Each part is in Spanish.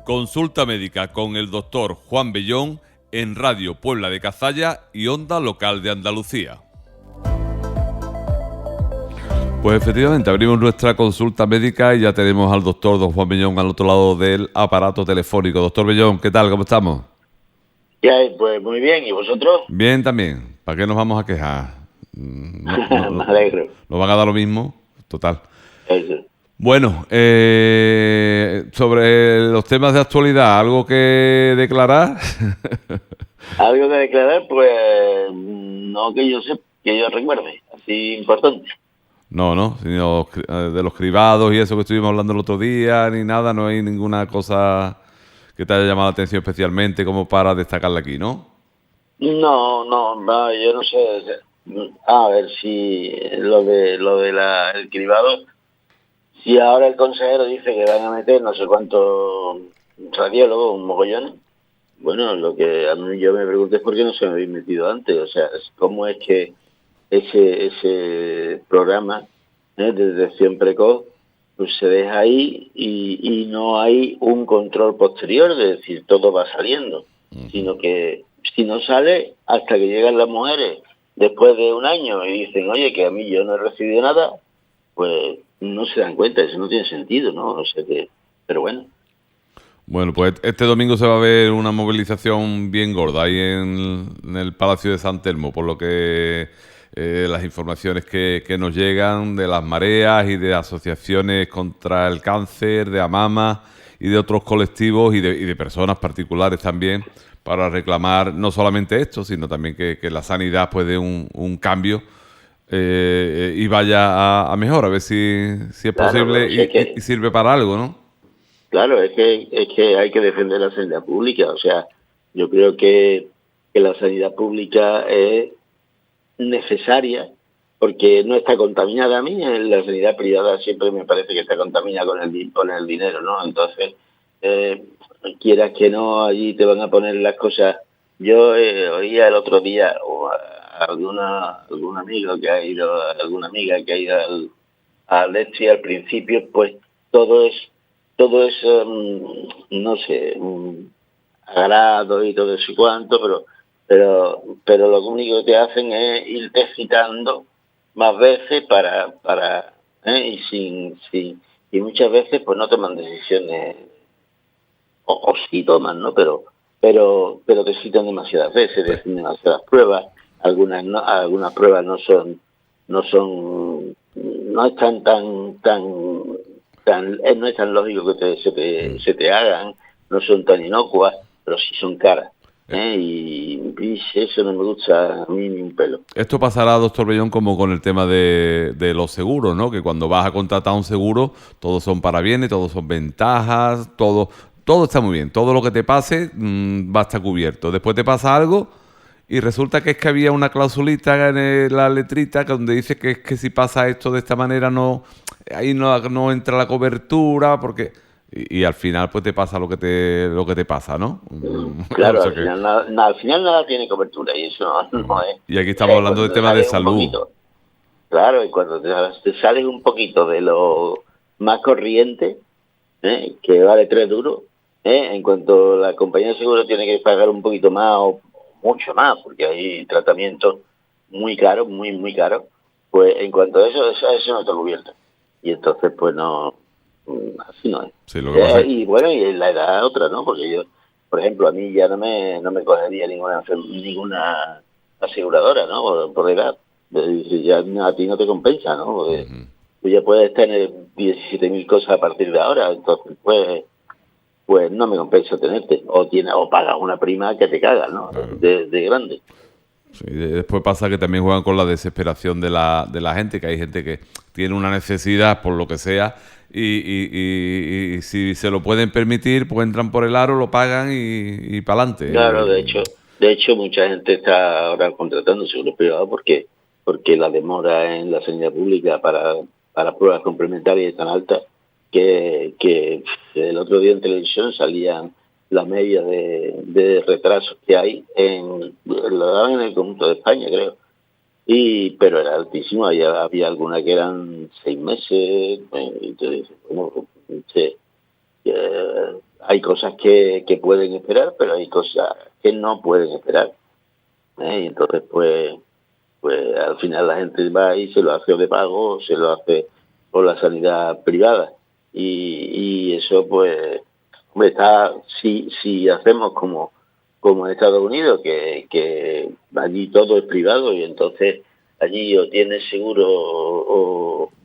Consulta médica con el doctor Juan Bellón en Radio Puebla de Cazalla y Onda Local de Andalucía. Pues efectivamente abrimos nuestra consulta médica y ya tenemos al doctor don Juan Bellón al otro lado del aparato telefónico. Doctor Bellón, ¿qué tal? ¿Cómo estamos? Ya, pues muy bien, ¿y vosotros? Bien también. ¿Para qué nos vamos a quejar? Me alegro. ¿Nos van a dar lo mismo? Total. Eso. Bueno, sobre los temas de actualidad, ¿algo que declarar? ¿Algo que declarar? Pues no que yo sepa, que yo recuerde, así importante. No, sino de los cribados y eso que estuvimos hablando el otro día, ni nada, no hay ninguna cosa que te haya llamado la atención especialmente como para destacarla aquí, ¿no? No, yo no sé. A ver si el cribado, si ahora el consejero dice que van a meter no sé cuántos radiólogos, un mogollón. Bueno, lo que a mí yo me pregunto es por qué no se me habéis metido antes. O sea, ¿cómo es que ese programa de detección precoz pues se deja ahí y no hay un control posterior, es decir, todo va saliendo, sino que si no sale hasta que llegan las mujeres después de un año y dicen, oye, que a mí yo no he recibido nada, pues no se dan cuenta, eso no tiene sentido, ¿no? O sea que, pero bueno. Bueno, pues este domingo se va a ver una movilización bien gorda ahí en el Palacio de San Telmo, por lo que las informaciones que nos llegan de las mareas y de asociaciones contra el cáncer, de AMAMA y de otros colectivos y de personas particulares también, para reclamar no solamente esto, sino también que la sanidad pues dé un cambio y vaya a mejor, a ver si es Claro, posible pero si es y que, sirve para algo, ¿no? claro, es que hay que defender la sanidad pública, o sea, yo creo que la sanidad pública es necesaria porque no está contaminada. A mí en la sanidad privada siempre me parece que está contaminada con el dinero, ¿no? Entonces, eh, quieras que no, allí te van a poner las cosas. Yo oía el otro día algún amigo que ha ido, alguna amiga que ha ido al este y al principio, pues todo es, no sé, agrado y todo eso y cuanto, pero lo único que te hacen es irte citando más veces y muchas veces pues no toman decisiones, o sí toman, ¿no? Pero te citan demasiadas veces, te hacen demasiadas pruebas, algunas pruebas no están no es tan lógico que se te hagan, no son tan inocuas, pero sí son caras. Y eso no me gusta a mí ni un pelo. Esto pasará, doctor Bellón, como con el tema de los seguros, ¿no? Que cuando vas a contratar un seguro, todos son parabienes, todos son ventajas, todo está muy bien. Todo lo que te pase va a estar cubierto. Después te pasa algo y resulta que es que había una clausulita en la letrita donde dice que es que si pasa esto de esta manera ahí no entra la cobertura porque y al final pues te pasa lo que te pasa, ¿no? O Claro, sea que al final nada tiene cobertura y eso no es. y aquí O estamos sea, hablando de cuando te temas de sales un salud. poquito, claro, y cuando te sales un poquito de lo más corriente, que vale 3 duros, en cuanto la compañía de seguro tiene que pagar un poquito más o mucho más, porque hay tratamientos muy caros, muy caros, pues en cuanto a eso no está cubierto. Y entonces, pues no, así no es. Sí, lo que pasa es Y bueno, y la edad otra, ¿no? Porque yo, por ejemplo, a mí ya no me cogería ninguna aseguradora, ¿no? Por edad. Ya a ti no te compensa, ¿no? Porque tú ya puedes tener 17.000 cosas a partir de ahora, entonces pues no me compensa tenerte. O pagas una prima que te caga, ¿no? claro. De grande. Sí, después pasa que también juegan con la desesperación de la gente, que hay gente que tiene una necesidad por lo que sea y si se lo pueden permitir, pues entran por el aro, lo pagan y para Claro, adelante. de hecho mucha gente está ahora contratando seguro privado porque la demora en la sanidad pública para pruebas complementarias es tan alta que el otro día en televisión salían la media de retrasos que hay lo daban en el conjunto de España, creo. Pero era altísimo, había alguna que eran 6 meses, y te dices, bueno, sí, hay cosas que pueden esperar, pero hay cosas que no pueden esperar. Y entonces, pues al final la gente va y se lo hace de pago, o se lo hace por la sanidad privada. Y eso, pues, hombre, está, si hacemos como en Estados Unidos, que allí todo es privado y entonces allí o tienes seguro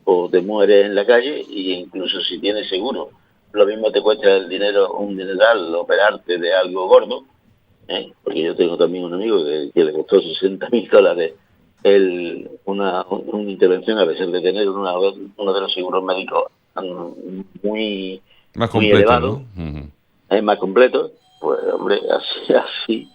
o te mueres en la calle, y incluso si tienes seguro, lo mismo te cuesta el dinero, un dineral, operarte de algo gordo, porque yo tengo también un amigo que le costó $60.000 una intervención, a pesar de tener uno de los seguros médicos muy, Más muy completo, elevado, ¿no? Ujú. es más completo. Pues hombre, así,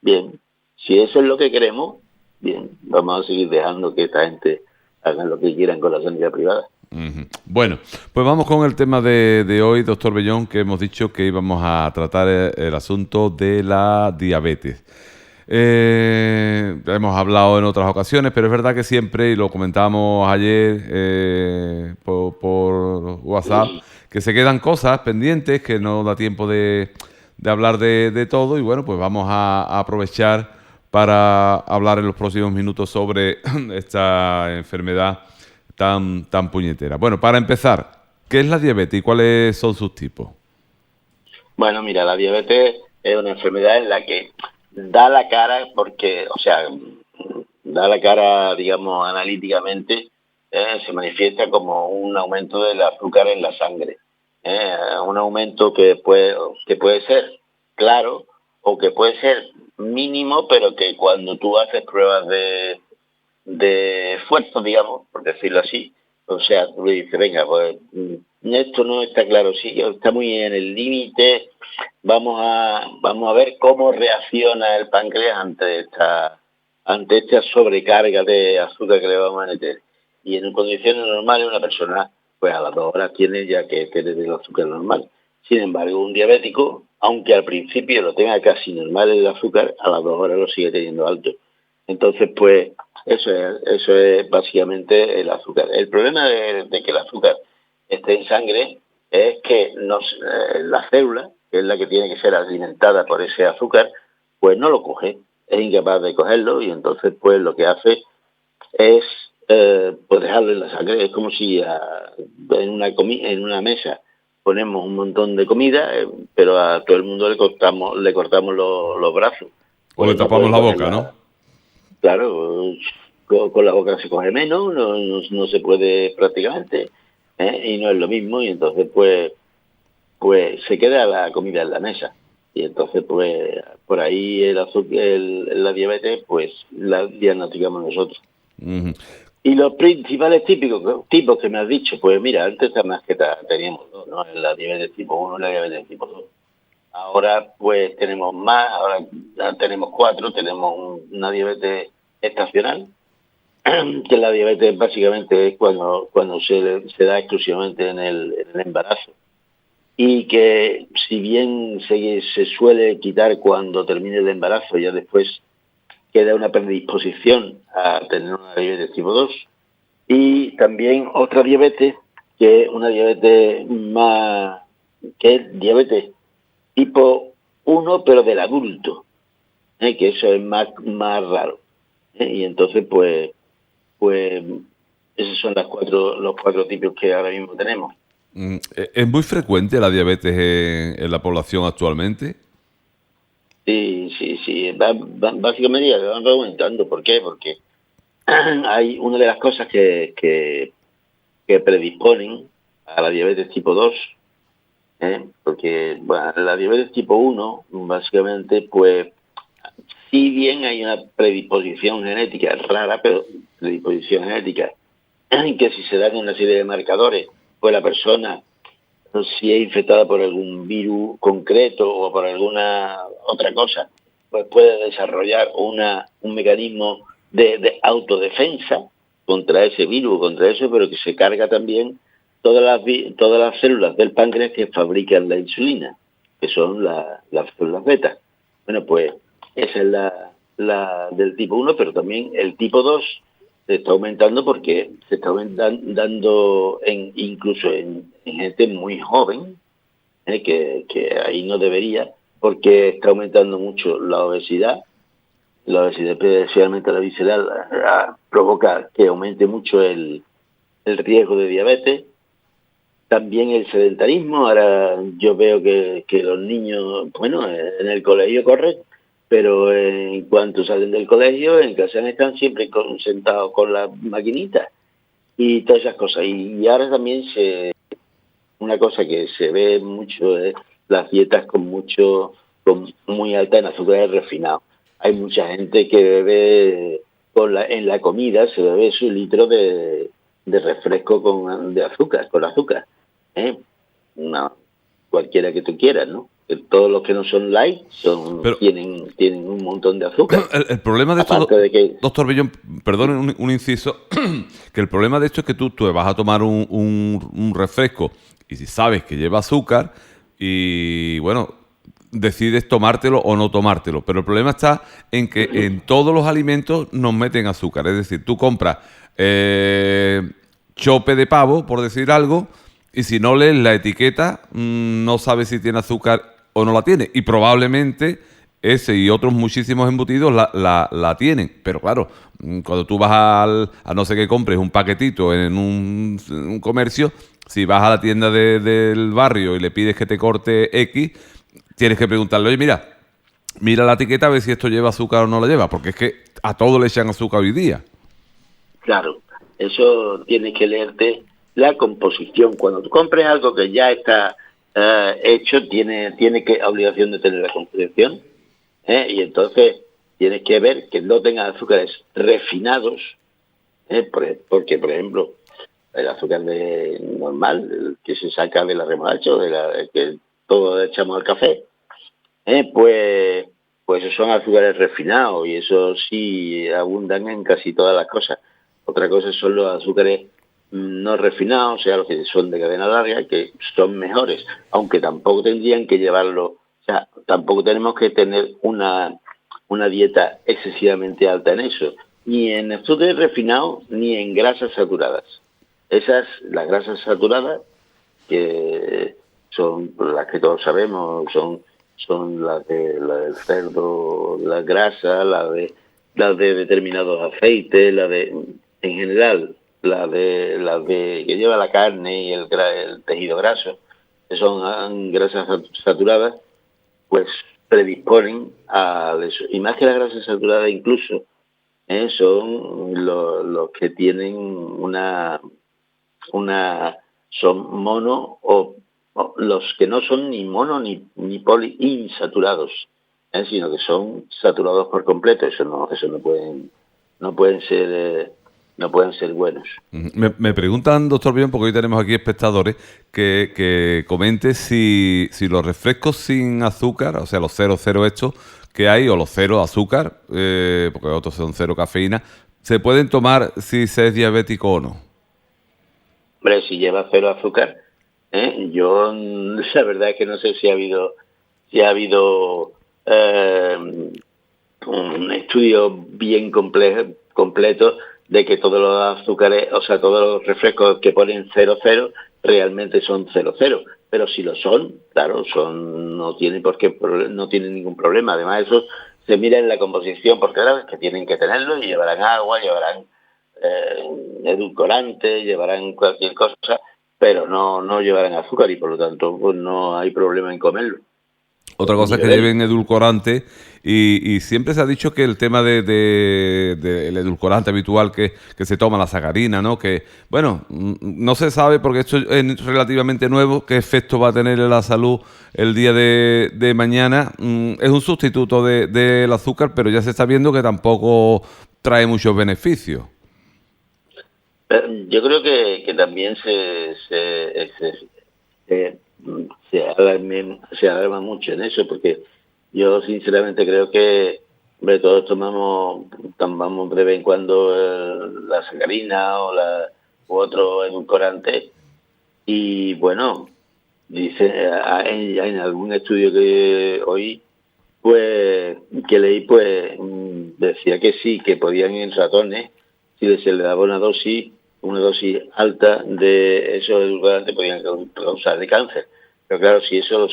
bien. Si eso es lo que queremos, bien, vamos a seguir dejando que esta gente haga lo que quieran con la sanidad privada. Ujú. Bueno, pues vamos con el tema de hoy, doctor Bellón, que hemos dicho que íbamos a tratar el asunto de la diabetes. Hemos hablado en otras ocasiones, pero es verdad que siempre, y lo comentábamos ayer por WhatsApp, que se quedan cosas pendientes, que no da tiempo de hablar de todo, y bueno, pues vamos a aprovechar para hablar en los próximos minutos sobre esta enfermedad tan puñetera. Bueno, para empezar, ¿qué es la diabetes y cuáles son sus tipos? Bueno, mira, la diabetes es una enfermedad en la que da la cara porque, o sea, da la cara, digamos, analíticamente, se manifiesta como un aumento del azúcar en la sangre. Un aumento que puede ser claro o que puede ser mínimo, pero que cuando tú haces pruebas de esfuerzo, digamos, por decirlo así, o sea, tú le dices, venga, pues esto no está claro, sí, está muy en el límite, vamos a ver cómo reacciona el páncreas ante esta sobrecarga de azúcar que le vamos a meter. Y en condiciones normales una persona, pues a las 2 horas tiene ya que tener el azúcar normal. Sin embargo, un diabético, aunque al principio lo tenga casi normal el azúcar, a las 2 horas lo sigue teniendo alto. Entonces, pues, eso es básicamente el azúcar. El problema de que el azúcar esté en sangre es que la célula, que es la que tiene que ser alimentada por ese azúcar, pues no lo coge, es incapaz de cogerlo, y entonces pues lo que hace es pues dejarlo en la sangre. Es como si en una mesa ponemos un montón de comida, pero a todo el mundo le cortamos los brazos. O le Pues no tapamos puede la boca, ¿no? cogerla. Claro, con la boca se coge menos, no se puede prácticamente, y no es lo mismo, y entonces pues se queda la comida en la mesa. Y entonces pues por ahí el azúcar, la diabetes, pues la diagnosticamos nosotros. Ujú. Y los principales tipos que me has dicho, pues mira, antes más que teníamos dos, ¿no? La diabetes tipo 1 y la diabetes tipo 2. Ahora pues tenemos más, ahora ya tenemos 4, tenemos una diabetes estacional, que la diabetes básicamente es cuando se da exclusivamente en el embarazo, y que si bien se suele quitar cuando termine el embarazo, ya después queda una predisposición a tener una diabetes tipo 2. Y también otra diabetes, que es una diabetes más, que es diabetes tipo 1 pero del adulto, que eso es más raro. Y entonces pues esos son los cuatro tipos que ahora mismo tenemos. ¿Es muy frecuente la diabetes en la población actualmente? Sí, sí, sí. Básicamente ya van aumentando. ¿Por qué? Porque hay una de las cosas que predisponen a la diabetes tipo 2, porque bueno, la diabetes tipo 1, básicamente, pues, si bien hay una predisposición genética rara, pero predisposición genética, que si se dan una serie de marcadores, pues la persona, si es infectada por algún virus concreto o por alguna otra cosa, pues puede desarrollar un mecanismo de autodefensa contra ese virus, contra eso, pero que se carga también todas las células del páncreas que fabrican la insulina, que son las células beta. Bueno, pues esa es la del tipo 1, pero también el tipo 2 se está aumentando porque se está dando incluso en gente muy joven, que ahí no debería, porque está aumentando mucho la obesidad, especialmente la visceral, provoca que aumente mucho el riesgo de diabetes. También el sedentarismo. Ahora yo veo que los niños, bueno, en el colegio corren, pero en cuanto salen del colegio, en casa están siempre sentados con las maquinitas y todas esas cosas. Y ahora también una cosa que se ve mucho es las dietas con muy alta en azúcares refinados. Hay mucha gente que bebe en la comida, se bebe su litro de refresco con azúcar, ¿eh? No, cualquiera que tú quieras, ¿no? Que todos los que no son light Pero tienen un montón de azúcar. el problema de esto, Aparte de que, doctor Bellón, perdón un inciso, que el problema de esto es que tú te vas a tomar un refresco y si sabes que lleva azúcar y, bueno, decides tomártelo o no tomártelo. Pero el problema está en que en todos los alimentos nos meten azúcar. Es decir, tú compras chope de pavo, por decir algo, y si no lees la etiqueta, no sabes si tiene azúcar o no la tiene. Y probablemente ese y otros muchísimos embutidos la tienen. Pero claro, cuando tú vas a no sé qué compres un paquetito en un comercio, si vas a la tienda del barrio y le pides que te corte X, tienes que preguntarle, oye, mira la etiqueta a ver si esto lleva azúcar o no la lleva, porque es que a todo le echan azúcar hoy día. claro, eso tienes que leerte la composición. Cuando tú compres algo que ya está hecho, tiene que obligación de tener la composición, y entonces tienes que ver que no tenga azúcares refinados, porque, por ejemplo, el azúcar normal, el que se saca de la remolacha, el que todo echamos al café, pues esos son azúcares refinados y eso sí abundan en casi todas las cosas. Otra cosa son los azúcares no refinados, o sea, los que son de cadena larga, que son mejores, aunque tampoco tendrían que llevarlo, o sea, tampoco tenemos que tener una dieta excesivamente alta en eso, ni en azúcares refinados ni en grasas saturadas. Las grasas saturadas, que son las que todos sabemos, son las del cerdo, la grasa, las de determinados aceites, en general, las de que lleva la carne y el tejido graso, que son grasas saturadas, pues predisponen a eso. Y más que las grasas saturadas incluso, son los que tienen son mono o los que no son ni mono ni poliinsaturados, sino que son saturados por completo. Eso no pueden ser buenos. Me preguntan, doctor Bellón, porque hoy tenemos aquí espectadores, que comente si los refrescos sin azúcar, o sea, los 0,0 estos que hay, o los 0 azúcar, porque otros son 0 cafeína, ¿se pueden tomar si se es diabético o no? Hombre, si lleva 0 azúcar, yo la verdad es que no sé si ha habido un estudio bien completo de que todos los azúcares, o sea, todos los refrescos que ponen 0,0 realmente son 0,0. Pero si lo son, claro, no tienen no tienen ningún problema. Además, eso se mira en la composición, porque claro, es que tienen que tenerlo y llevarán agua, llevarán edulcorantes, llevarán cualquier cosa, pero no llevarán azúcar y por lo tanto pues no hay problema en comerlo. Otra cosa es que lleven edulcorante y siempre se ha dicho que el tema del edulcorante habitual que se toma, la sacarina, ¿no? Que, bueno, no se sabe porque esto es relativamente nuevo, qué efecto va a tener en la salud el día de mañana. Es un sustituto del azúcar, pero ya se está viendo que tampoco trae muchos beneficios. Yo creo que también se alarma mucho en eso, porque yo sinceramente creo que todos tomamos de vez en cuando la sacarina u otro edulcorante y bueno, dice en algún estudio que oí, pues que leí, pues decía que sí, que podían en ratones, si se le daba una dosis alta de esos edulcorantes, podían causar de cáncer. Pero claro, si eso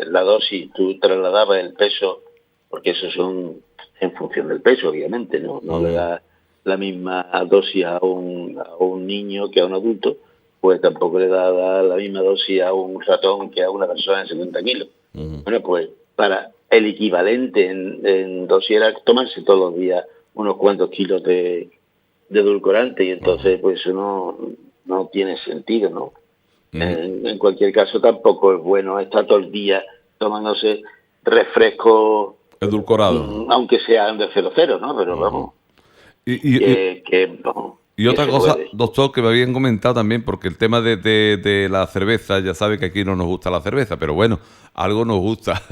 la dosis, tú trasladabas el peso, porque eso son en función del peso, obviamente, ¿no? No le das la misma dosis a un niño que a un adulto, pues tampoco le da la misma dosis a un ratón que a una persona de 70 kilos. Bueno, pues para el equivalente en dosis era tomarse todos los días unos cuantos kilos de edulcorante, y entonces pues eso no tiene sentido, ¿no? En cualquier caso tampoco es bueno estar todo el día tomándose refrescos Edulcorado. aunque sean de 00, ¿no? Pero vamos, Y, vamos, y que otra se cosa, puede. doctor, que me habían comentado también, porque el tema de la cerveza, ya sabe que aquí no nos gusta la cerveza, pero bueno, algo nos gusta.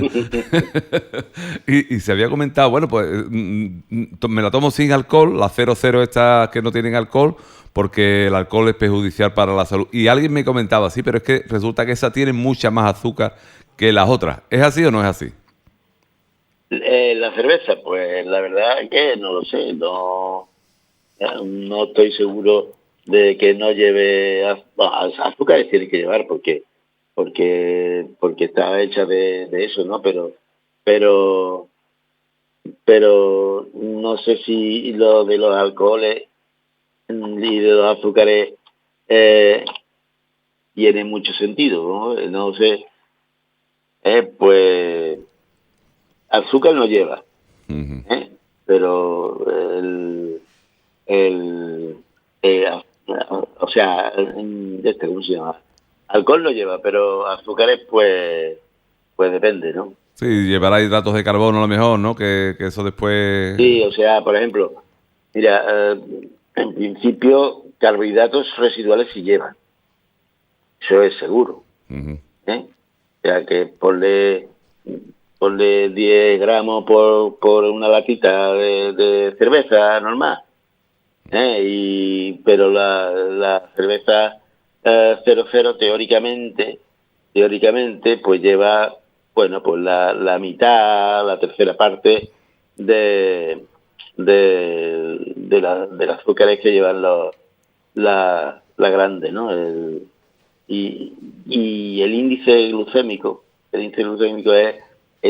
y se había comentado, bueno, pues me la tomo sin alcohol, la 00 estas que no tienen alcohol, porque el alcohol es perjudicial para la salud. Y alguien me comentaba, sí, pero es que resulta que esa tiene mucha más azúcar que las otras. ¿Es así o no es así? La cerveza, pues la verdad es que no lo sé, no estoy seguro de que no lleve azúcares, tiene que llevar porque está hecha de eso, ¿no? Pero pero no sé si lo de los alcoholes y de los azúcares eh, tiene mucho sentido, ¿no? No sé, pues azúcar no lleva, Ujú. ¿eh? Pero el eh, o sea, ¿cómo se llama? Alcohol no lleva, pero azúcares pues depende, ¿no? Sí, llevará hidratos de carbono a lo mejor, ¿no? Que eso después... Sí, o sea, por ejemplo, mira, en principio carbohidratos residuales sí llevan, eso es seguro, Ujú. ¿eh? O sea, que ponle 10 gramos por una latita de cerveza normal, pero la cerveza 00 teóricamente, pues lleva, bueno, pues la mitad, la tercera parte de, de las azúcares que llevan la grande, ¿no? Y el índice glucémico es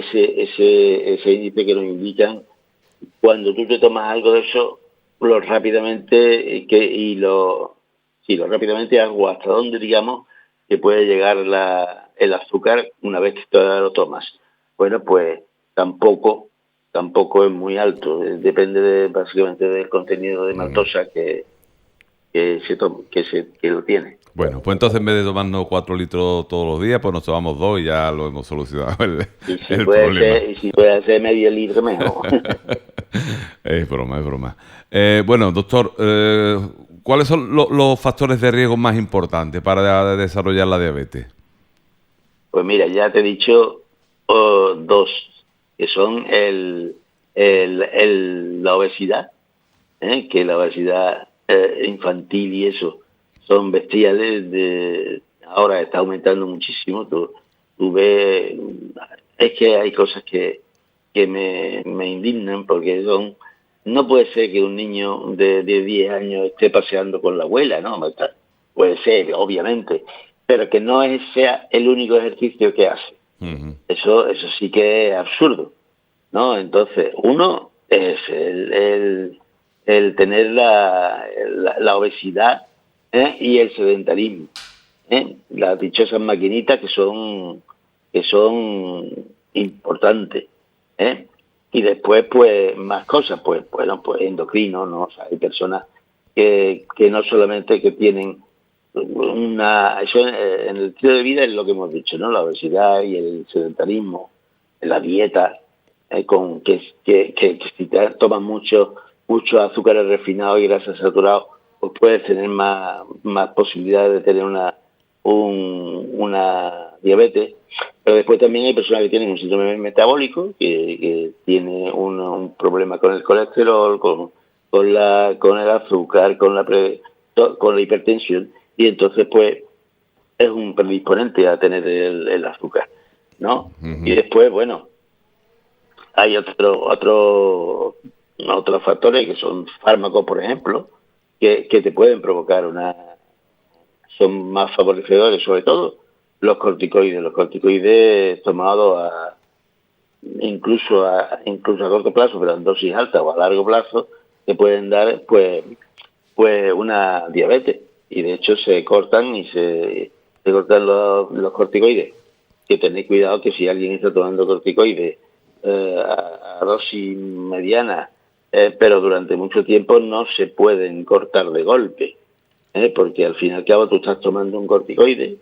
ese índice que nos indican cuando tú te tomas algo de eso, lo rápidamente lo rápidamente algo hasta dónde digamos que puede llegar el azúcar una vez que tú lo tomas. Bueno, pues tampoco es muy alto, depende básicamente del contenido de maltosa que lo tiene. Bueno, pues entonces en vez de tomarnos 4 litros todos los días, pues nos tomamos 2 y ya lo hemos solucionado Y si el puede problema. ser, y si puede ser medio litro mejor. Es broma, es broma. Bueno, doctor, ¿cuáles son los factores de riesgo más importantes para desarrollar la diabetes? Pues mira, ya te he dicho dos, que son la obesidad, que la obesidad infantil y eso son bestiales. Ahora está aumentando muchísimo. Tú ves, es que hay cosas que me indignan porque no puede ser que un niño de 10 años esté paseando con la abuela, ¿no? Puede ser, obviamente, pero que no sea el único ejercicio que hace. Ujú. Eso sí que es absurdo, ¿no? Entonces, uno es el tener la obesidad, y el sedentarismo, las dichosas maquinitas que son importantes, ¿eh? Y después, pues, más cosas, pues, bueno, pues endocrinos, ¿no? O sea, hay personas que no solamente que tienen eso en el estilo de vida es lo que hemos dicho, ¿no? La obesidad y el sedentarismo, la dieta, que si te tomas mucho azúcares refinados y grasas saturadas, pues puedes tener más posibilidades de tener una diabetes. Pero después también hay personas que tienen un síndrome metabólico, que tiene un problema con el colesterol, con el azúcar, con la hipertensión, y entonces pues es un predisponente a tener el azúcar, ¿no? Y Ujú. después, bueno, hay otros factores que son fármacos, por ejemplo, que te pueden provocar son más favorecedores, sobre todo los corticoides. Los corticoides tomados incluso a corto plazo, pero en dosis alta o a largo plazo, te pueden dar pues una diabetes. Y de hecho se cortan se cortan los corticoides. Que tenéis cuidado que si alguien está tomando corticoides a dosis mediana, pero durante mucho tiempo, no se pueden cortar de golpe, porque al fin y al cabo tú estás tomando un corticoide,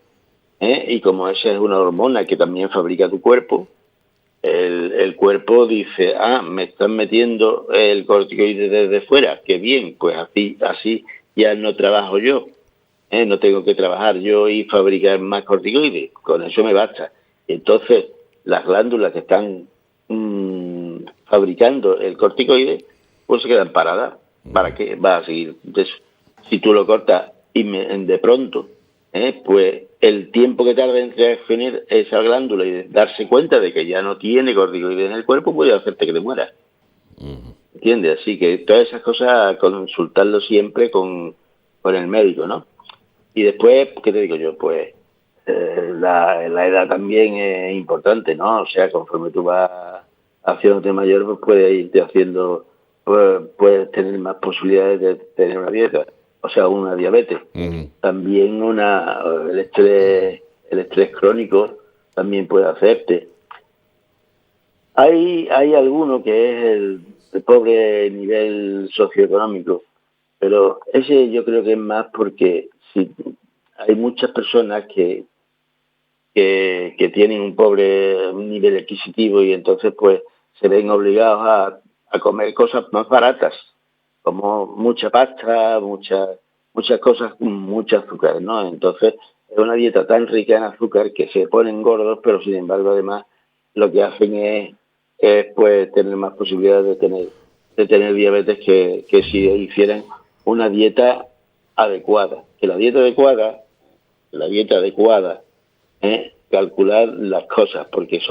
y como esa es una hormona que también fabrica tu cuerpo, el cuerpo dice, me están metiendo el corticoide desde fuera, qué bien, pues así ya no trabajo yo, no tengo que trabajar yo y fabricar más corticoides, con eso me basta. Entonces, las glándulas que están fabricando el corticoide, pues se quedan paradas. ¿Para qué? Va a seguir. Entonces, si tú lo cortas de pronto, pues el tiempo que tarda en reaccionar esa glándula y darse cuenta de que ya no tiene corticoide en el cuerpo, puede hacerte que te mueras. ¿Entiendes? Así que todas esas cosas, consultarlo siempre con el médico, ¿no? Y después, ¿qué te digo yo? Pues la edad también es importante, ¿no? O sea, conforme tú vas haciéndote mayor, pues puedes irte haciendo, puedes tener más posibilidades de tener una dieta, o sea, una diabetes. También el estrés crónico también puede hacerte. Hay alguno que es el pobre nivel socioeconómico, pero ese yo creo que es más porque si hay muchas personas que tienen un pobre nivel adquisitivo y entonces pues se ven obligados a comer cosas más baratas, como mucha pasta, muchas cosas con mucho azúcar, ¿no? Entonces es una dieta tan rica en azúcar que se ponen gordos, pero sin embargo además lo que hacen es pues tener más posibilidades de tener diabetes que si hicieran una dieta adecuada. Que la dieta adecuada calcular las cosas, porque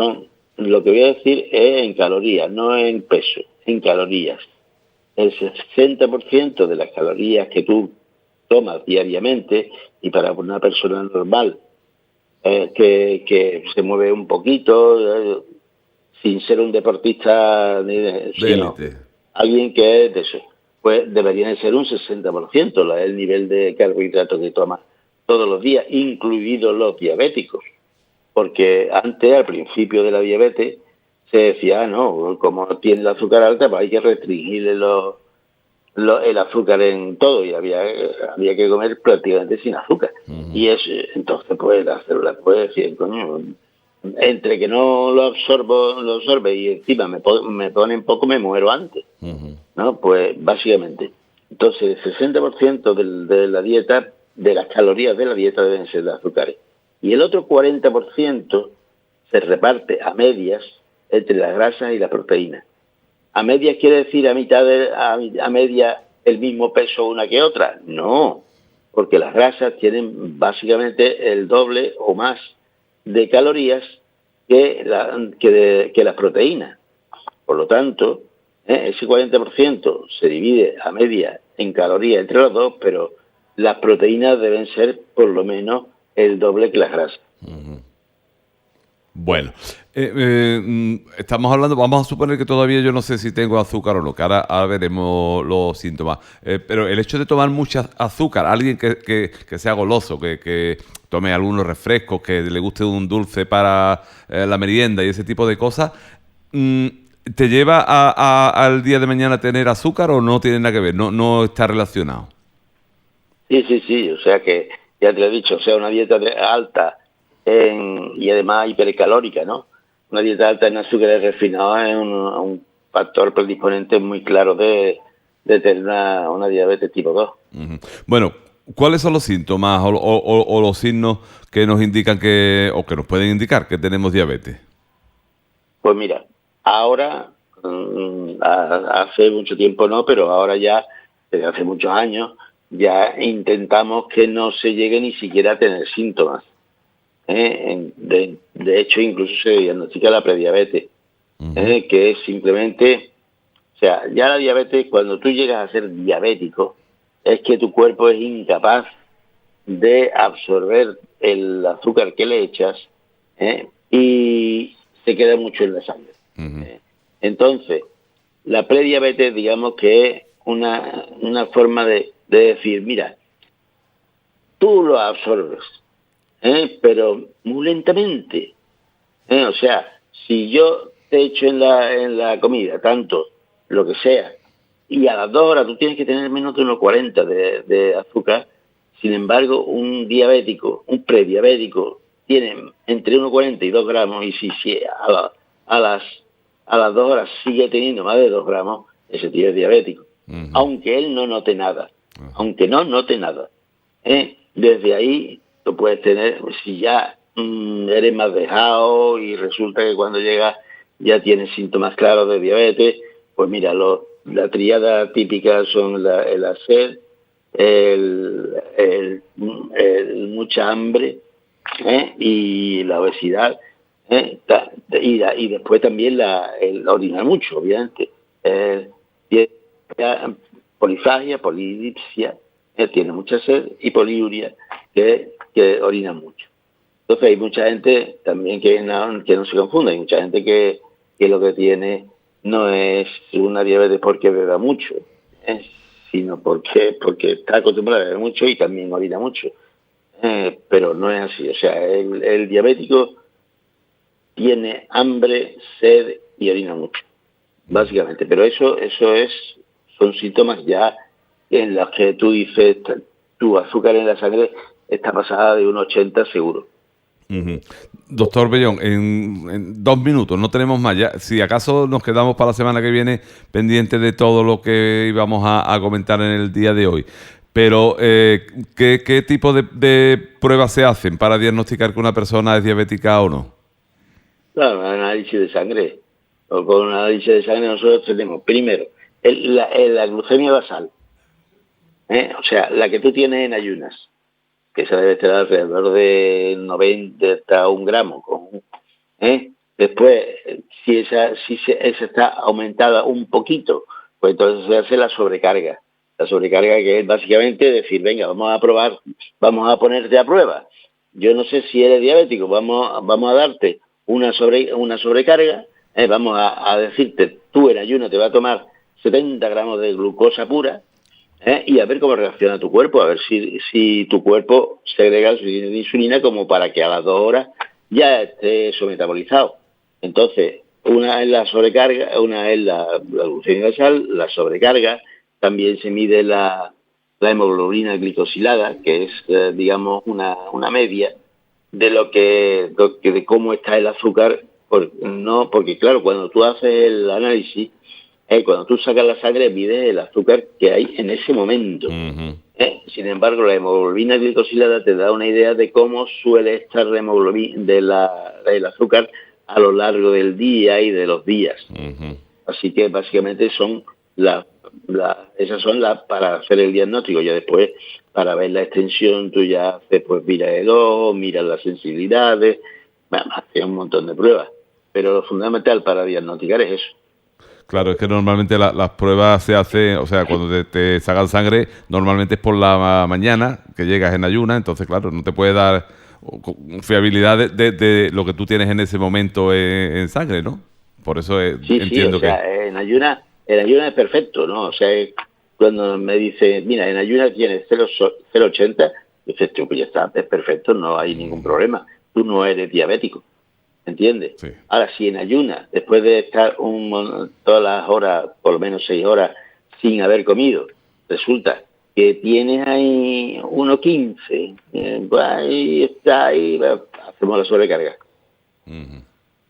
lo que voy a decir es en calorías, no en peso, en calorías. El 60% de las calorías que tú tomas diariamente, y para una persona normal que se mueve un poquito, sin ser un deportista sino élite, alguien que es de eso, pues debería de ser un 60% el nivel de carbohidratos que toma todos los días, incluidos los diabéticos. Porque antes, al principio de la diabetes, se decía, no, como tiene el azúcar alta, pues hay que restringirle el azúcar en todo, y había que comer prácticamente sin azúcar. Y entonces pues las células pueden decir, coño, entre que no lo absorbe y encima me ponen poco, me muero antes. ¿No? Pues básicamente. Entonces, el 60% de la dieta, de las calorías de la dieta, deben ser de azúcares. Y el otro 40% se reparte a medias entre las grasas y la proteína. ¿A medias quiere decir a media el mismo peso una que otra? No, porque las grasas tienen básicamente el doble o más de calorías que las proteínas. Por lo tanto, ese 40% se divide a media en calorías entre los dos, pero las proteínas deben ser por lo menos el doble que las grasas. Bueno, estamos hablando, vamos a suponer que todavía yo no sé si tengo azúcar o no, que ahora veremos los síntomas. Pero el hecho de tomar mucha azúcar, alguien que sea goloso, que tome algunos refrescos, que le guste un dulce para la merienda y ese tipo de cosas, ¿te lleva al día de mañana a tener azúcar o no tiene nada que ver? No está relacionado. Sí, o sea que, ya te lo he dicho, o sea, una dieta alta y además hipercalórica, ¿no? Una dieta alta en azúcares refinados es un factor predisponente muy claro de tener una diabetes tipo 2. Bueno, ¿cuáles son los síntomas o los signos que nos indican o que nos pueden indicar que tenemos diabetes? Pues mira, ahora, hace mucho tiempo no, pero ahora ya, desde hace muchos años, ya intentamos que no se llegue ni siquiera a tener síntomas. De hecho, incluso se diagnostica la prediabetes, que es simplemente, o sea, ya la diabetes, cuando tú llegas a ser diabético, es que tu cuerpo es incapaz de absorber el azúcar que le echas, y se queda mucho en la sangre. Entonces, la prediabetes, digamos que es una forma de decir, mira, tú lo absorbes, pero muy lentamente. O sea, si yo te echo en la comida tanto, lo que sea, y a las 2 horas tú tienes que tener menos de 1,40 de azúcar, sin embargo, un diabético, un prediabético, tiene entre 1,40 y 2 gramos, y si a las 2 horas sigue teniendo más de 2 gramos, ese tío es diabético. Aunque él no note nada. Aunque no note nada. Desde ahí tú puedes tener, si ya eres más dejado y resulta que cuando llegas ya tienes síntomas claros de diabetes, pues mira, la tríada típica son la sed, mucha hambre, y la obesidad, y después también el orinar mucho, obviamente. Polifagia, polidipsia, tiene mucha sed, y poliuria, que orina mucho. Entonces hay mucha gente también que no se confunda, hay mucha gente que lo que tiene no es una diabetes porque beba mucho, sino porque está acostumbrado a beber mucho y también orina mucho. Pero no es así. O sea, el diabético tiene hambre, sed y orina mucho, básicamente. Pero eso son síntomas ya en los que tú dices, tu azúcar en la sangre está pasada de 1,80 seguro. Doctor Bellón, en 2 minutos, no tenemos más ya. Si acaso nos quedamos para la semana que viene pendientes de todo lo que íbamos a comentar en el día de hoy. Pero, ¿qué tipo de pruebas se hacen para diagnosticar que una persona es diabética o no? Claro, un análisis de sangre. O con un análisis de sangre nosotros tenemos, primero, la glucemia basal. O sea, la que tú tienes en ayunas, que se debe estar alrededor de 90 hasta 1 gramo. Después, si esa está aumentada un poquito, pues entonces se hace la sobrecarga. La sobrecarga, que es básicamente decir, venga, vamos a probar, vamos a ponerte a prueba. Yo no sé si eres diabético, vamos a darte una sobrecarga, vamos a decirte, tú en ayuno te vas a tomar 70 gramos de glucosa pura, y a ver cómo reacciona tu cuerpo, a ver si tu cuerpo segrega suficiente insulina como para que a las 2 horas ya esté eso metabolizado. Entonces, una es la sobrecarga, una es la glucemia basal, la sobrecarga. También se mide la hemoglobina glicosilada, que es, digamos, una media de cómo está el azúcar, porque claro, cuando tú haces el análisis, cuando tú sacas la sangre, mides el azúcar que hay en ese momento. Sin embargo, la hemoglobina glicosilada te da una idea de cómo suele estar la hemoglobina del azúcar a lo largo del día y de los días. Así que básicamente son esas son para hacer el diagnóstico. Ya después, para ver la extensión, tú ya haces, pues mira el ojo, miras las sensibilidades, haces un montón de pruebas. Pero lo fundamental para diagnosticar es eso. Claro, es que normalmente las pruebas se hacen, o sea, cuando te sacan sangre, normalmente es por la mañana, que llegas en ayuna, entonces, claro, no te puede dar fiabilidad de lo que tú tienes en ese momento en sangre, ¿no? Por eso entiendo que... En ayuna es perfecto, ¿no? O sea, cuando me dice, mira, en ayuna tienes 0,80, dices, tú, pues ya está, es perfecto, no hay ningún problema. Tú no eres diabético. ¿Entiendes? Sí. Ahora, si en ayuna, después de estar todas las horas, por lo menos 6 horas, sin haber comido, resulta que tienes ahí 1,15, pues ahí está, ahí hacemos la sobrecarga.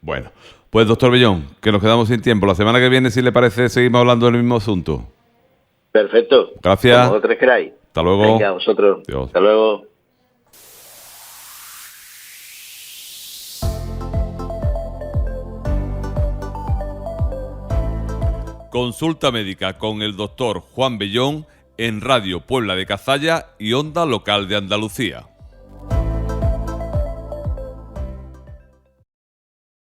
Bueno, pues doctor Bellón, que nos quedamos sin tiempo. La semana que viene, si le parece, seguimos hablando del mismo asunto. Perfecto. Gracias. Como vosotros queráis. Hasta luego. Venga, vosotros. Dios. Hasta luego. Consulta médica con el doctor Juan Bellón en Radio Puebla de Cazalla y Onda Local de Andalucía.